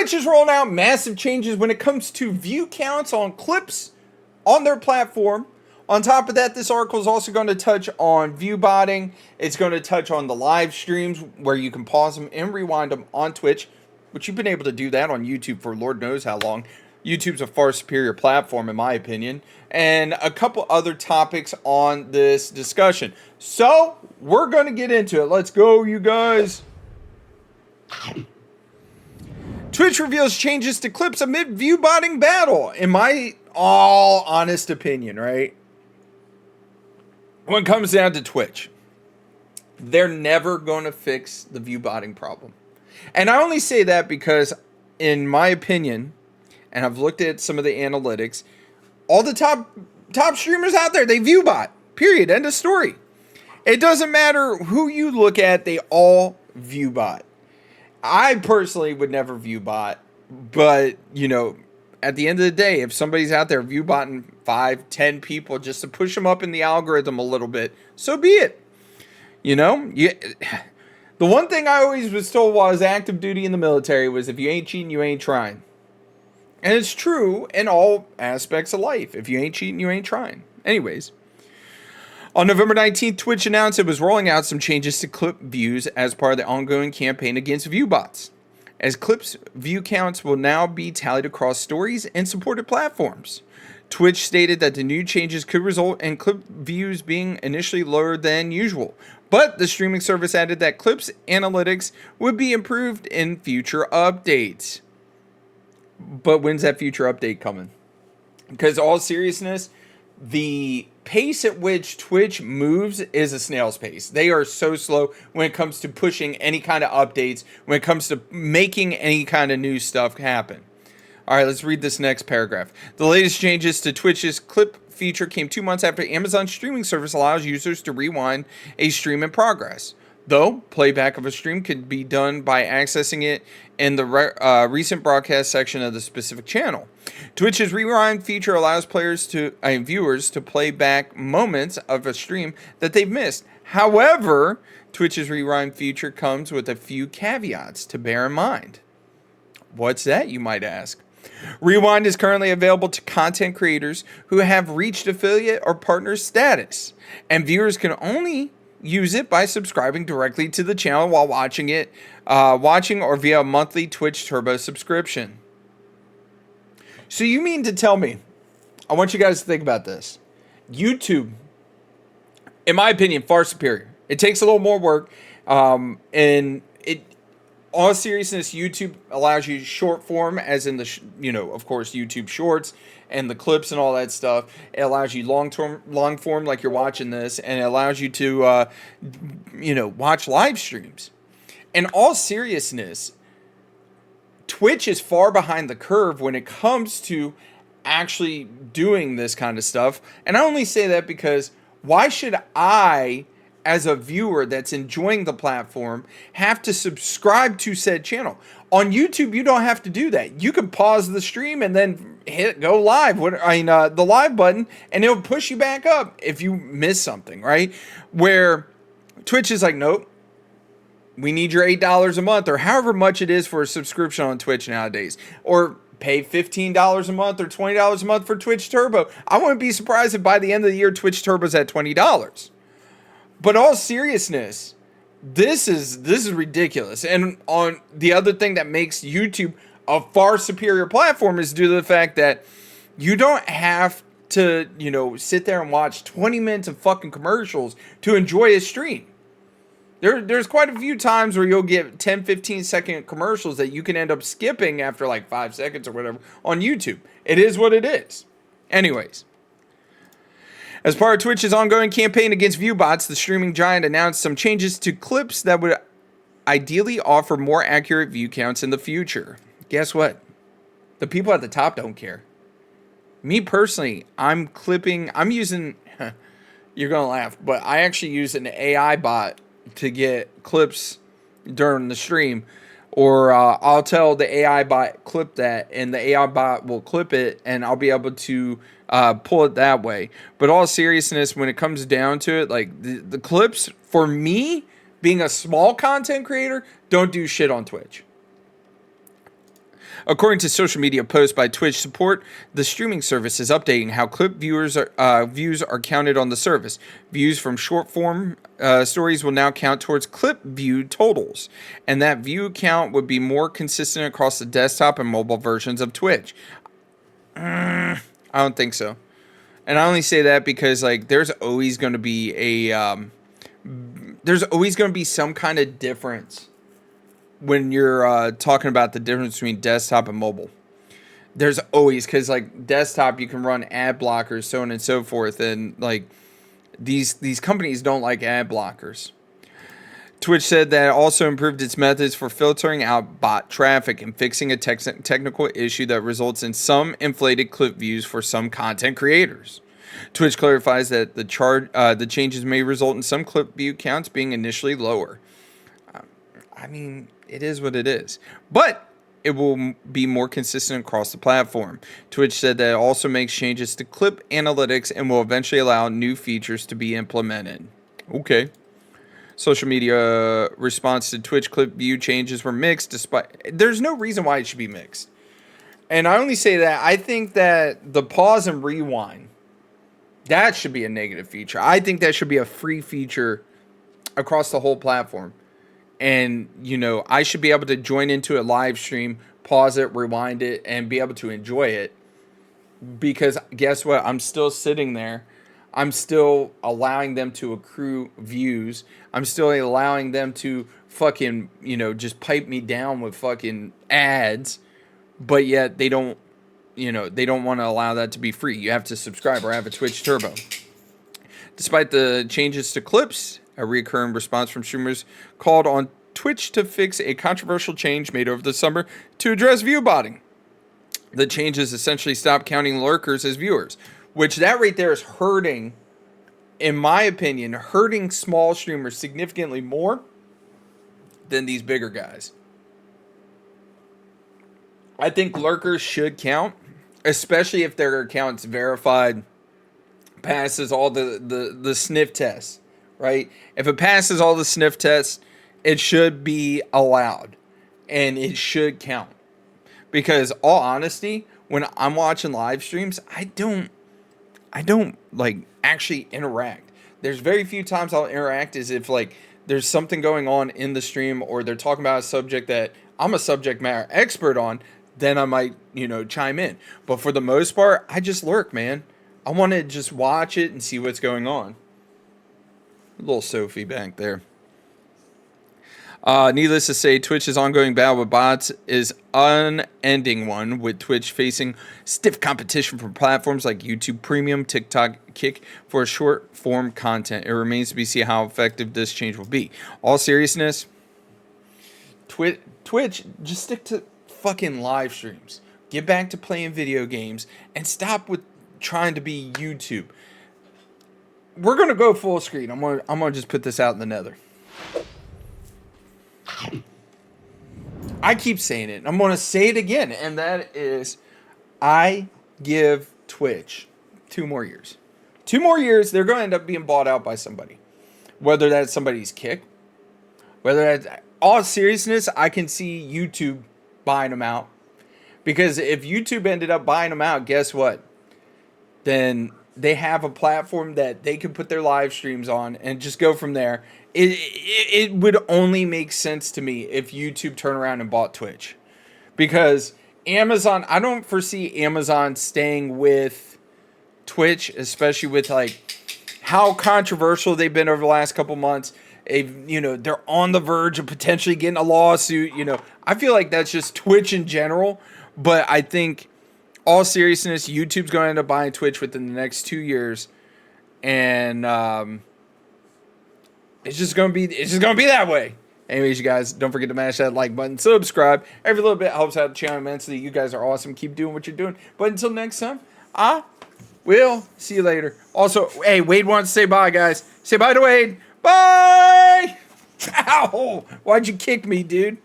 Twitch is rolling out massive changes when it comes to view counts on clips on their platform. On top of that, this article is also going to touch on viewbotting. It's going to touch on the live streams where you can pause them and rewind them on Twitch, which you've been able to do that on YouTube for Lord knows how long. YouTube's a far superior platform, in my opinion. And a couple other topics on this discussion. So, we're going to get into it. Let's go, you guys. Twitch reveals changes to clips amid viewbotting battle. In my all honest opinion, right? When it comes down to Twitch, they're never going to fix the viewbotting problem. And I only say that because, in my opinion, and I've looked at some of the analytics, all the top streamers out there, they viewbot. Period. End of story. It doesn't matter who you look at, they all viewbot. I personally would never viewbot, but, you know, at the end of the day, if somebody's out there viewbotting 5, 10 people just to push them up in the algorithm a little bit, so be it. You know, the one thing I always was told while I was active duty in the military was if you ain't cheating, you ain't trying. And it's true in all aspects of life. If you ain't cheating, you ain't trying. Anyways. On November 19th, Twitch announced it was rolling out some changes to clip views as part of the ongoing campaign against Viewbots. As clips view counts will now be tallied across stories and supported platforms. Twitch stated that the new changes could result in clip views being initially lower than usual, but the streaming service added that clips analytics would be improved in future updates. But when's that future update coming? Because all seriousness, the pace at which Twitch moves is a snail's pace. They are so slow when it comes to pushing any kind of updates, when it comes to making any kind of new stuff happen. All right, let's read this next paragraph. The latest changes to Twitch's clip feature came 2 months after Amazon's streaming service allows users to rewind a stream in progress. Though, playback of a stream could be done by accessing it in the recent broadcast section of the specific channel. Twitch's rewind feature allows viewers to play back moments of a stream that they've missed. However, Twitch's rewind feature comes with a few caveats to bear in mind. What's that, you might ask? Rewind is currently available to content creators who have reached affiliate or partner status, and viewers can only use it by subscribing directly to the channel while watching or via a monthly Twitch Turbo subscription. So you mean to tell me, I want you guys to think about this. YouTube, in my opinion, far superior. It takes a little more work, and all seriousness, YouTube allows you short form, as in of course, YouTube Shorts and the clips and all that stuff. It allows you long form, like you're watching this, and it allows you to, watch live streams. In all seriousness, Twitch is far behind the curve when it comes to actually doing this kind of stuff. And I only say that because why should I, as a viewer that's enjoying the platform, have to subscribe to said channel? On YouTube, you don't have to do that. You can pause the stream and then hit go live, the live button, and it'll push you back up if you miss something, right? Where Twitch is like, nope, we need your $8 a month or however much it is for a subscription on Twitch nowadays. Or pay $15 a month or $20 a month for Twitch Turbo. I wouldn't be surprised if by the end of the year, Twitch Turbo's at $20. But all seriousness, this is ridiculous. And on the other thing that makes YouTube a far superior platform is due to the fact that you don't have to, sit there and watch 20 minutes of fucking commercials to enjoy a stream. There's quite a few times where you'll get 10, 15 second commercials that you can end up skipping after like 5 seconds or whatever on YouTube. It is what it is. Anyways. As part of Twitch's ongoing campaign against Viewbots, the streaming giant announced some changes to clips that would ideally offer more accurate view counts in the future. Guess what? The people at the top don't care. Me personally, I'm using, you're going to laugh, but I actually use an AI bot to get clips during the stream. Or I'll tell the AI bot clip that, and the AI bot will clip it, and I'll be able to pull it that way. But all seriousness, when it comes down to it, like the clips, for me, being a small content creator, don't do shit on Twitch. According to social media posts by Twitch support, the streaming service is updating how clip views are counted on the service. Views from short form stories will now count towards clip view totals, and that view count would be more consistent across the desktop and mobile versions of Twitch. I don't think so. And I only say that because like there's always going to be some kind of difference when you're talking about the difference between desktop and mobile. There's always, because like desktop you can run ad blockers, so on and so forth, and like these companies don't like ad blockers. Twitch said that it also improved its methods for filtering out bot traffic and fixing a technical issue that results in some inflated clip views for some content creators. Twitch clarifies that the changes may result in some clip view counts being initially lower. I mean, it is what it is. But it will be more consistent across the platform. Twitch said that it also makes changes to clip analytics and will eventually allow new features to be implemented. Okay. Social media response to Twitch clip view changes were mixed, despite there's no reason why it should be mixed. And I only say that I think that the pause and rewind, that should be a negative feature. I think that should be a free feature across the whole platform. And, you know, I should be able to join into a live stream, pause it, rewind it, and be able to enjoy it. Because guess what? I'm still sitting there. I'm still allowing them to accrue views. I'm still allowing them to fucking, you know, just pipe me down with fucking ads. But yet they don't, you know, they don't want to allow that to be free. You have to subscribe or have a Twitch Turbo. Despite the changes to clips, a recurring response from streamers called on Twitch to fix a controversial change made over the summer to address view botting. The changes essentially stopped counting lurkers as viewers, which that right there is hurting, in my opinion, hurting small streamers significantly more than these bigger guys. I think lurkers should count, especially if their account's verified, passes all the sniff tests. Right? If it passes all the sniff tests, it should be allowed. And it should count. Because, all honesty, when I'm watching live streams, I don't like actually interact. There's very few times I'll interact as if like there's something going on in the stream or they're talking about a subject that I'm a subject matter expert on, then I might, you know, chime in. But for the most part, I just lurk, man. I want to just watch it and see what's going on. Little Sophie back there. Needless to say, Twitch's ongoing battle with bots is unending one, with Twitch facing stiff competition from platforms like YouTube Premium, TikTok, Kick for short form content. It remains to be seen how effective this change will be. All seriousness, Twitch, just stick to fucking live streams. Get back to playing video games and stop with trying to be YouTube. We're gonna go full screen. I'm gonna just put this out in the nether. I keep saying it. I'm gonna say it again, and that is, I give Twitch 2 more years. 2 more years, they're gonna end up being bought out by somebody. Whether that's somebody's Kick, whether that's all seriousness, I can see YouTube buying them out. Because if YouTube ended up buying them out, guess what? Then they have a platform that they can put their live streams on and just go from there. It would only make sense to me if YouTube turned around and bought Twitch. Because Amazon, I don't foresee Amazon staying with Twitch, especially with like how controversial they've been over the last couple months. They're on the verge of potentially getting a lawsuit. I feel like that's just Twitch in general. But I think, all seriousness, YouTube's going to end up buying Twitch within the next 2 years, and it's just going to be that way. Anyways, you guys, don't forget to mash that like button, subscribe. Every little bit helps out the channel immensely. You guys are awesome. Keep doing what you're doing. But until next time, I will see you later. Also, hey, Wade wants to say bye, guys. Say bye to Wade. Bye. Ow! Why'd you kick me, dude?